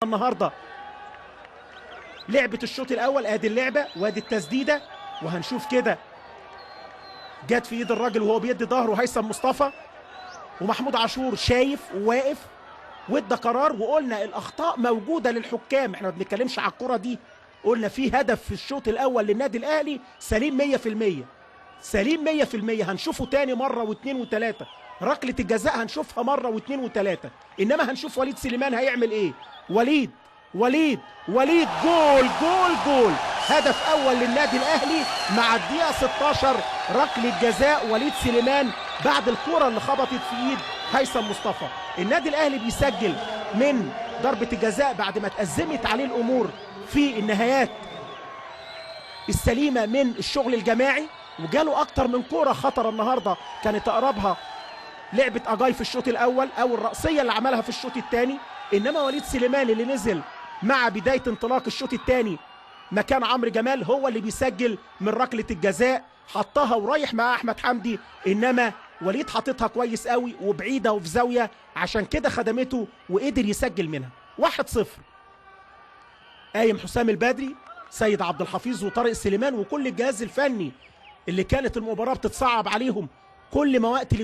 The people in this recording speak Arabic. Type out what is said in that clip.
النهارده لعبة الشوط الاول. ادي اللعبة وادي التسديدة، وهنشوف كده جت في ايد الراجل وهو بيدي ظهره هيثم مصطفى، ومحمود عاشور شايف وواقف وادى قرار. وقلنا الاخطاء موجودة للحكام، احنا ما بنتكلمش على الكرة دي، قلنا في هدف في الشوط الاول للنادي الاهلي سليم 100%، سليم 100%. هنشوفه تاني مرة واثنين وثلاثة. ركلة الجزاء هنشوفها مرة واثنين وثلاثة، انما هنشوف وليد سليمان هيعمل ايه. وليد جول جول جول، هدف اول للنادي الاهلي مع الدقيقة 16. ركلة جزاء وليد سليمان بعد الكرة اللي خبطت في ايد هيثم مصطفى. النادي الاهلي بيسجل من ضربة الجزاء بعد ما اتأزمت عليه الامور في النهايات السليمة من الشغل الجماعي، وجاله اكتر من كرة خطرة النهاردة كانت اقربها لعبة اجاي في الشوط الاول او الرأسية اللي عملها في الشوط الثاني. انما وليد سليمان اللي نزل مع بداية انطلاق الشوط الثاني مكان عمرو جمال هو اللي بيسجل من ركلة الجزاء، حطها ورايح مع احمد حمدي، انما وليد حاططها كويس قوي وبعيدة وفي زاوية، عشان كده خدمته وقدر يسجل منها. 1-0. قايم حسام البدري، سيد عبد الحفيظ وطارق سليمان وكل الجهاز الفني اللي كانت المباراة بتتصعب عليهم كل ما وقت